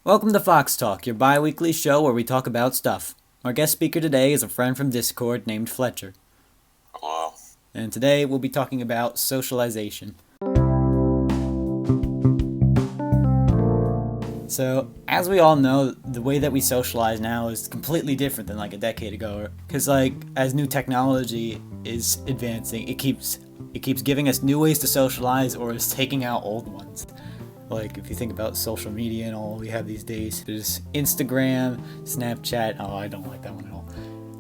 Welcome to Fox Talk, your bi-weekly show where we talk about stuff. Our guest speaker today is a friend from Discord named Fletcher. Hello. And today we'll be talking about socialization. So, as we all know, the way that we socialize now is completely different than like a decade ago. Because as new technology is advancing, it keeps giving us new ways to socialize or is taking out old ones. Like, if you think about social media and all we have these days, there's Instagram, Snapchat. Oh, I don't like that one at all.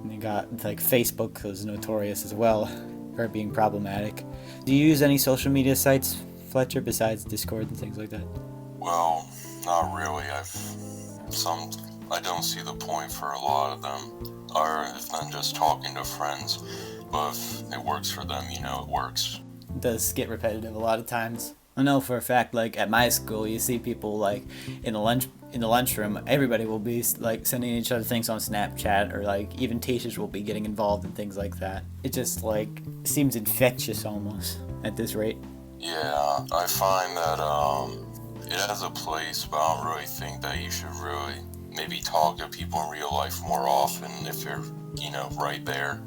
And you got, like, Facebook, who's notorious as well for being problematic. Do you use any social media sites, Fletcher, besides Discord and things like that? Well, not really. I don't see the point for a lot of them. Or if not just talking to friends. But if it works for them, it works. It does get repetitive a lot of times. I know for a fact, like at my school, you see people like in the lunchroom. Everybody will be like sending each other things on Snapchat, or like even teachers will be getting involved in things like that. It just like seems infectious almost at this rate. Yeah, I find that it has a place, but I don't really think that you should really maybe talk to people in real life more often if you're right there,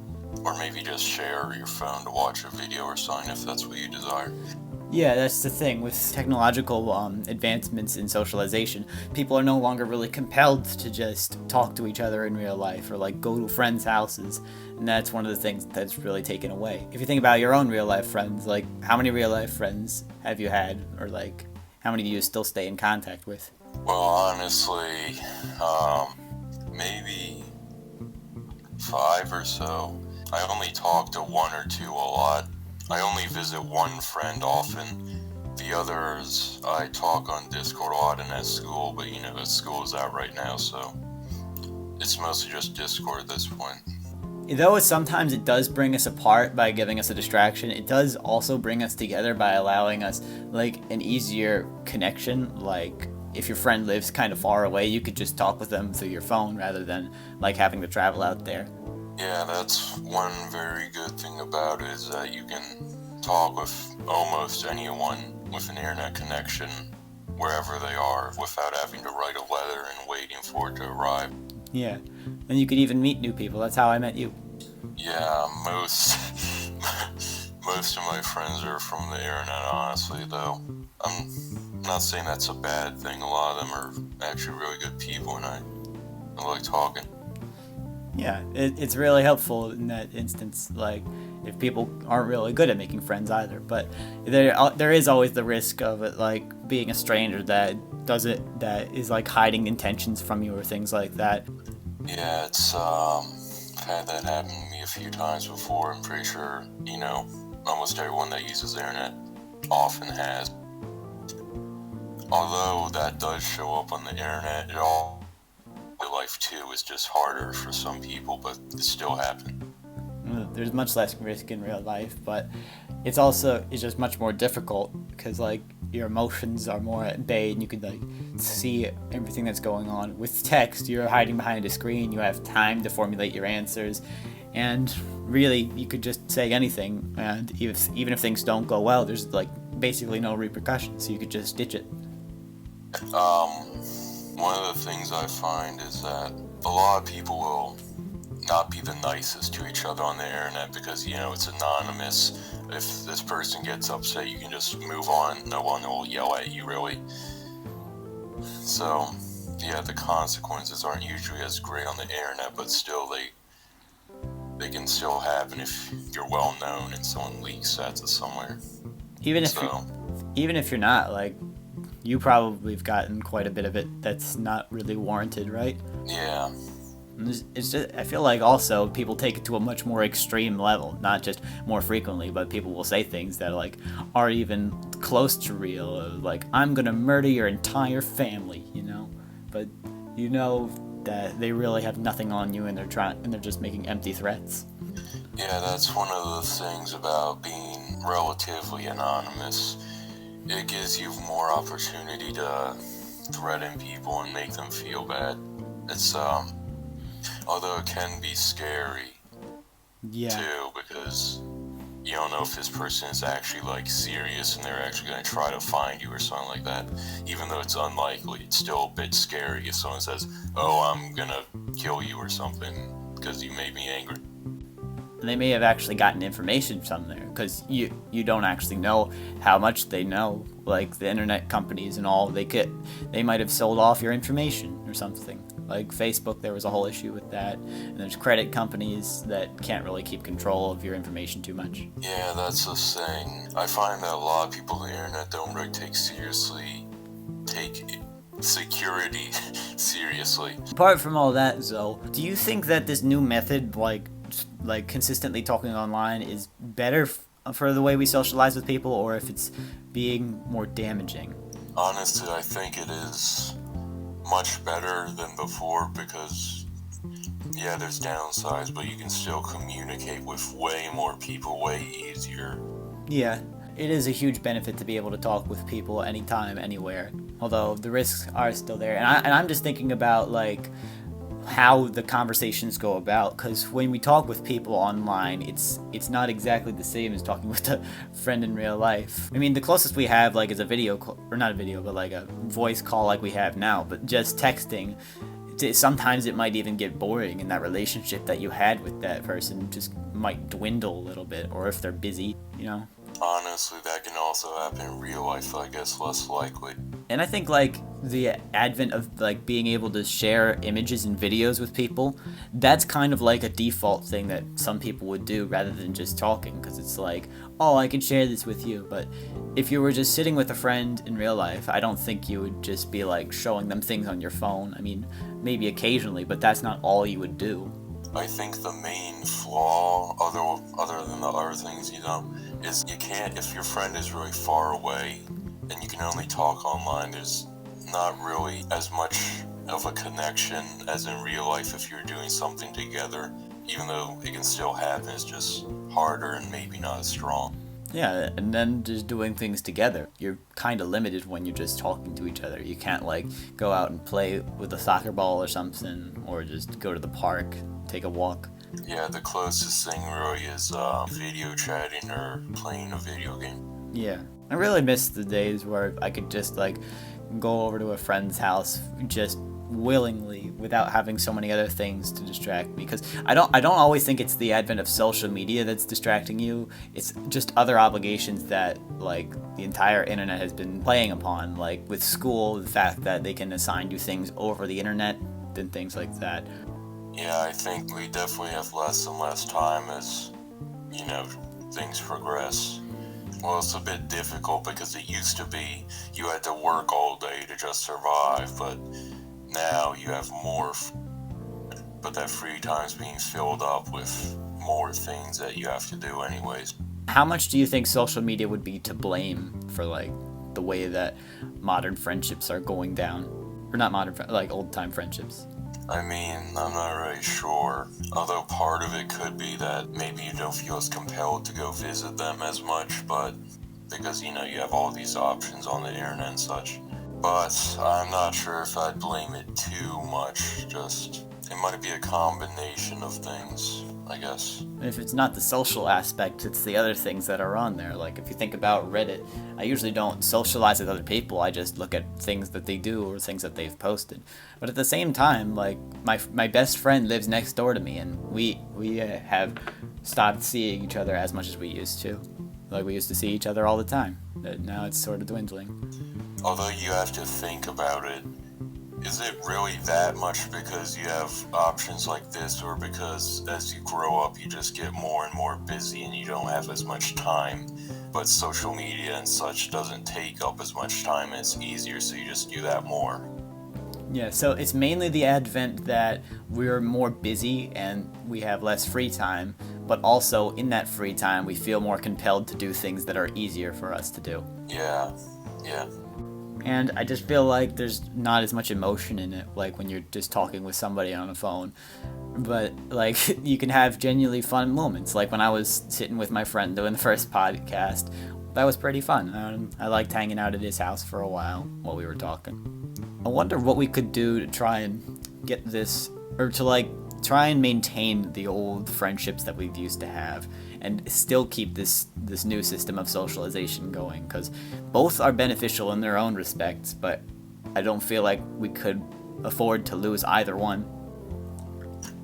or maybe just share your phone to watch a video or something if that's what you desire. Yeah, that's the thing with technological advancements in socialization. People are no longer really compelled to just talk to each other in real life or like go to friends' houses, and that's one of the things that's really taken away. If you think about your own real life friends, like how many real life friends have you had, or like how many do you still stay in contact with? Well, honestly, maybe 5 or so. I only talk to 1 or 2 a lot. I only visit one friend often. The others, I talk on Discord a lot and at school, but school is out right now, so it's mostly just Discord at this point. Though sometimes it does bring us apart by giving us a distraction, it does also bring us together by allowing us like an easier connection. Like if your friend lives kind of far away, you could just talk with them through your phone rather than like having to travel out there. Yeah, that's one very good thing about it, is that you can talk with almost anyone with an internet connection wherever they are without having to write a letter and waiting for it to arrive. Yeah, and you could even meet new people. That's how I met you. Yeah, most of my friends are from the internet, honestly, though. I'm not saying that's a bad thing. A lot of them are actually really good people, and I like talking. Yeah, it's really helpful in that instance, like if people aren't really good at making friends either. But there is always the risk of it, like being a stranger that is like hiding intentions from you or things like that. Yeah, it's I've had that happen to me a few times before. I'm pretty sure almost everyone that uses the internet often has. Although that does show up on the internet, life too is just harder for some people, but it still happens. There's much less risk in real life, but it's just much more difficult because like your emotions are more at bay and you could like see everything that's going on. With text, you're hiding behind a screen, you have time to formulate your answers, and really you could just say anything, and even if things don't go well, there's like basically no repercussions, so you could just ditch it. One of the things I find is that a lot of people will not be the nicest to each other on the internet because, it's anonymous. If this person gets upset, you can just move on. No one will yell at you, really. So, yeah, the consequences aren't usually as great on the internet, but still they can still happen if you're well known and someone leaks that to somewhere. Even if you're not, like, you probably have gotten quite a bit of it that's not really warranted, right? Yeah. It's just, I feel like also people take it to a much more extreme level, not just more frequently, but people will say things that like are even close to real, like I'm gonna murder your entire family, but that they really have nothing on you, and they're just making empty threats. Yeah, that's one of the things about being relatively anonymous. It gives you more opportunity to threaten people and make them feel bad. It's although it can be scary Yeah. too, because You don't know if this person is actually like serious and they're actually going to try to find you or something like that. Even though it's unlikely, it's still a bit scary if someone says, "Oh, I'm gonna kill you" or something because you made me angry. They may have actually gotten information from there, because you don't actually know how much they know. Like the internet companies and all, they might have sold off your information or something. Like Facebook, there was a whole issue with that. And there's credit companies that can't really keep control of your information too much. Yeah, that's the thing. I find that a lot of people on the internet don't really take security seriously. Apart from all that, though, do you think that this new method, like consistently talking online, is better for the way we socialize with people, or if it's being more damaging? Honestly, I think it is much better than before because, yeah, there's downsides, but you can still communicate with way more people way easier. Yeah, it is a huge benefit to be able to talk with people anytime, anywhere. Although the risks are still there, and I'm just thinking about like how the conversations go about, because when we talk with people online, it's not exactly the same as talking with a friend in real life. I mean, the closest we have like is a video call, or not a video, but like a voice call like we have now. But just texting, sometimes it might even get boring, and that relationship that you had with that person just might dwindle a little bit, or if they're busy, you know. Honestly, that can also happen in real life, I guess less likely. And I think like the advent of like being able to share images and videos with people, that's kind of like a default thing that some people would do rather than just talking, because it's like, oh, I can share this with you. But if you were just sitting with a friend in real life, I don't think you would just be like showing them things on your phone. I mean, maybe occasionally, but that's not all you would do. I think the main flaw, other than the other things, is you can't, if your friend is really far away and you can only talk online, there's not really as much of a connection as in real life if you're doing something together. Even though it can still happen, it's just harder and maybe not as strong. Yeah, and then just doing things together. You're kind of limited when you're just talking to each other. You can't like go out and play with a soccer ball or something, or just go to the park, take a walk. Yeah, the closest thing really is video chatting or playing a video game. Yeah, I really miss the days where I could just like go over to a friend's house just willingly without having so many other things to distract me, because I don't always think it's the advent of social media that's distracting you. It's just other obligations that like the entire internet has been playing upon, like with school, the fact that they can assign you things over the internet and things like that. Yeah, I think we definitely have less and less time as, things progress. Well, it's a bit difficult because it used to be you had to work all day to just survive, but now you have more, but that free time is being filled up with more things that you have to do anyways. How much do you think social media would be to blame for like the way that modern friendships are going down? Or not modern, like old-time friendships. I mean, I'm not really sure. Although part of it could be that maybe you don't feel as compelled to go visit them as much, but because, you have all these options on the internet and such. But I'm not sure if I'd blame it too much. Just, it might be a combination of things, I guess. If it's not the social aspect, it's the other things that are on there. Like if you think about Reddit, I usually don't socialize with other people. I just look at things that they do or things that they've posted. But at the same time, like my best friend lives next door to me, and we have stopped seeing each other as much as we used to. Like we used to see each other all the time. But now it's sort of dwindling. Although you have to think about it, is it really that much because you have options like this, or because as you grow up you just get more and more busy and you don't have as much time, but social media and such doesn't take up as much time and it's easier, so you just do that more? Yeah, so it's mainly the advent that we're more busy and we have less free time, but also in that free time we feel more compelled to do things that are easier for us to do. Yeah. And I just feel like there's not as much emotion in it, like when you're just talking with somebody on a phone. But like you can have genuinely fun moments, like when I was sitting with my friend doing the first podcast. That was pretty fun. I liked hanging out at his house for a while we were talking. I wonder what we could do to try and get this, or to like try and maintain the old friendships that we've used to have, and still keep this new system of socialization going, because both are beneficial in their own respects, but I don't feel like we could afford to lose either one.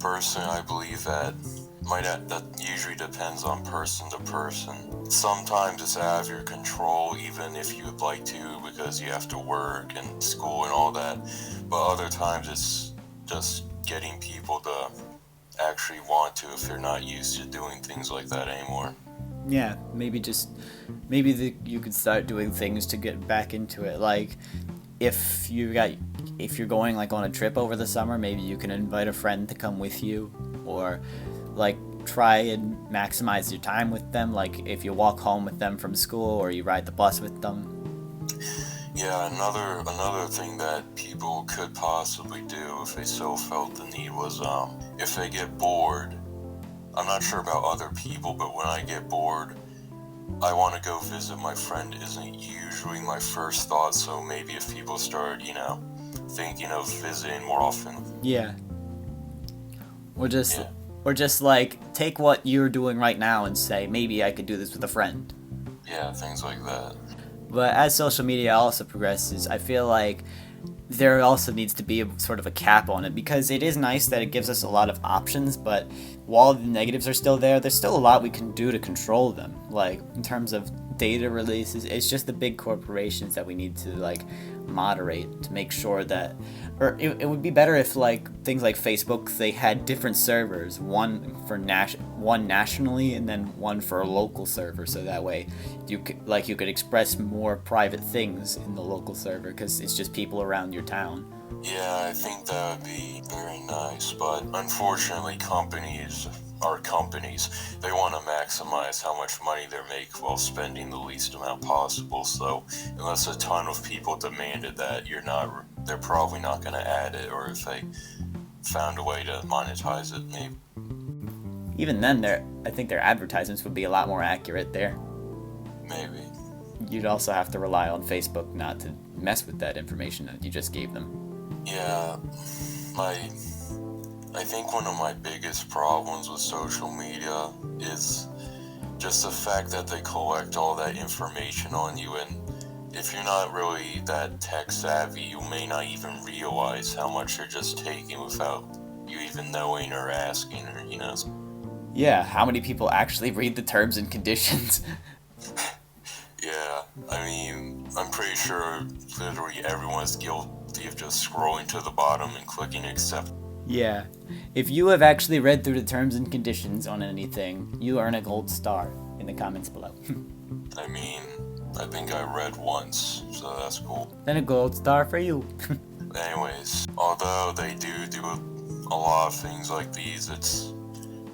Personally, I believe that that usually depends on person to person. Sometimes it's out of your control, even if you would like to, because you have to work and school and all that. But other times it's just getting people to actually want to, if they're not used to doing things like that anymore. Yeah, maybe you could start doing things to get back into it. Like, if you're going like on a trip over the summer, maybe you can invite a friend to come with you, or like try and maximize your time with them. Like if you walk home with them from school, or you ride the bus with them. Yeah, another thing that people could possibly do if they so felt the need was if they get bored. I'm not sure about other people, but when I get bored, I want to go visit my friend isn't usually my first thought. So maybe if people start, thinking of visiting more often. Yeah. Or just like take what you're doing right now and say, maybe I could do this with a friend. Yeah, things like that. But as social media also progresses, I feel like there also needs to be sort of a cap on it, because it is nice that it gives us a lot of options, but while the negatives are still there, there's still a lot we can do to control them. Like in terms of data releases, it's just the big corporations that we need to like moderate to make sure that, or it would be better if like things like Facebook, they had different servers, one nationally and then one for a local server, so that way you could express more private things in the local server, because it's just people around your town. Yeah, I think that would be very nice, but unfortunately companies are companies. They want to maximize how much money they make while spending the least amount possible, so unless a ton of people demanded that, they're probably not going to add it, or if they found a way to monetize it, maybe. Even then, I think their advertisements would be a lot more accurate there. Maybe. You'd also have to rely on Facebook not to mess with that information that you just gave them. Yeah, I think one of my biggest problems with social media is just the fact that they collect all that information on you, and if you're not really that tech savvy, you may not even realize how much they're just taking without you even knowing or asking, or Yeah, how many people actually read the terms and conditions? Yeah, I mean, I'm pretty sure literally everyone's guilty of just scrolling to the bottom and clicking accept. Yeah. If you have actually read through the terms and conditions on anything, you earn a gold star in the comments below. I mean, I think I read once, so that's cool. Then a gold star for you. Anyways, although they do a lot of things like these, it's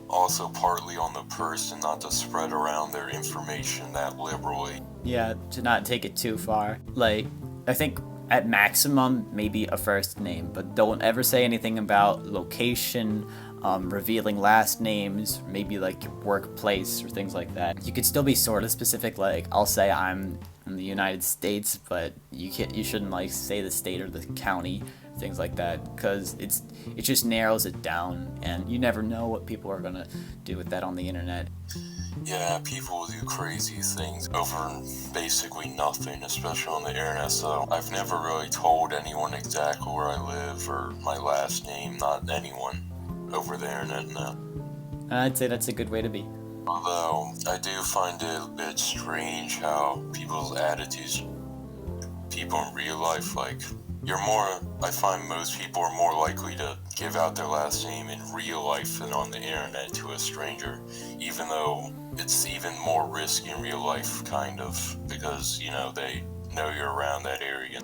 also partly on the person not to spread around their information that liberally. Yeah, to not take it too far. Like, I think at maximum, maybe a first name, but don't ever say anything about location, revealing last names, maybe like your workplace or things like that. You could still be sort of specific, like I'll say I'm in the United States, but you shouldn't like say the state or the county, things like that, because it just narrows it down, and you never know what people are gonna do with that on the internet. Yeah, people do crazy things over basically nothing, especially on the internet, so I've never really told anyone exactly where I live or my last name, not anyone over the internet now. I'd say that's a good way to be. Although, I do find it a bit strange how people's attitudes, people in real life, like, I find most people are more likely to give out their last name in real life than on the internet to a stranger, even though it's even more risky in real life, kind of, because, they know you're around that area.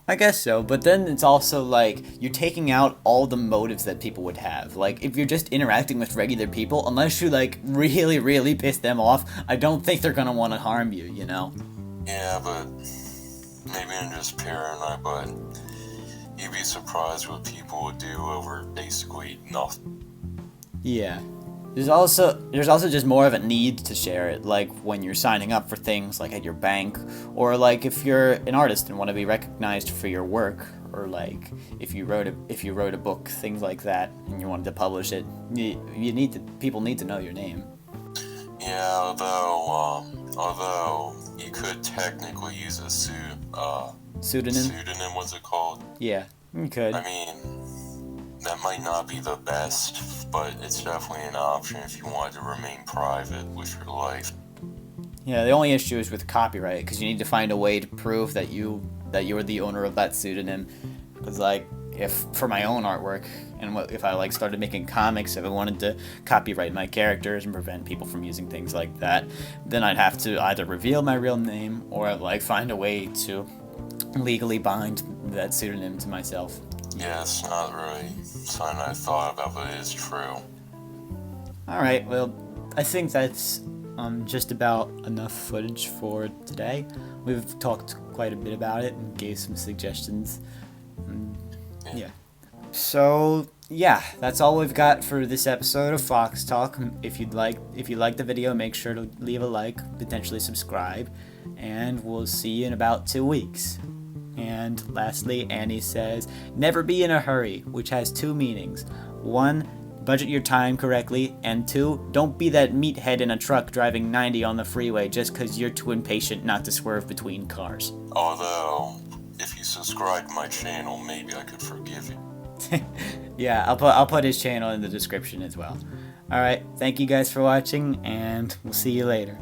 I guess so, but then it's also like you're taking out all the motives that people would have. Like, if you're just interacting with regular people, unless you like really, really piss them off, I don't think they're gonna want to harm you, Yeah, but maybe I'm just paranoid, but you'd be surprised what people would do over basically nothing. Yeah. There's also just more of a need to share it, like when you're signing up for things like at your bank, or like if you're an artist and want to be recognized for your work, or like if you wrote a book, things like that, and you wanted to publish it, people need to know your name. Yeah, although you could technically use a Pseudonym? pseudonym, what's it called? Yeah, you could. I mean, that might not be the best, but it's definitely an option if you wanted to remain private with your life. Yeah, the only issue is with copyright, because you need to find a way to prove that you're the owner of that pseudonym. Because, like, if for my own artwork, and if I like started making comics, if I wanted to copyright my characters and prevent people from using things like that, then I'd have to either reveal my real name or like find a way to legally bind that pseudonym to myself. Yeah, it's not really something I thought about, but it is true. Alright, well, I think that's just about enough footage for today. We've talked quite a bit about it and gave some suggestions. Yeah. So, yeah, that's all we've got for this episode of Fox Talk. If you like the video, make sure to leave a like, potentially subscribe, and we'll see you in about 2 weeks. And lastly, Annie says, never be in a hurry, which has 2 meanings. 1, budget your time correctly, and 2, don't be that meathead in a truck driving 90 on the freeway just because you're too impatient not to swerve between cars. Although, if you subscribe to my channel, maybe I could forgive you. Yeah, I'll put his channel in the description as well. Alright, thank you guys for watching, and we'll see you later.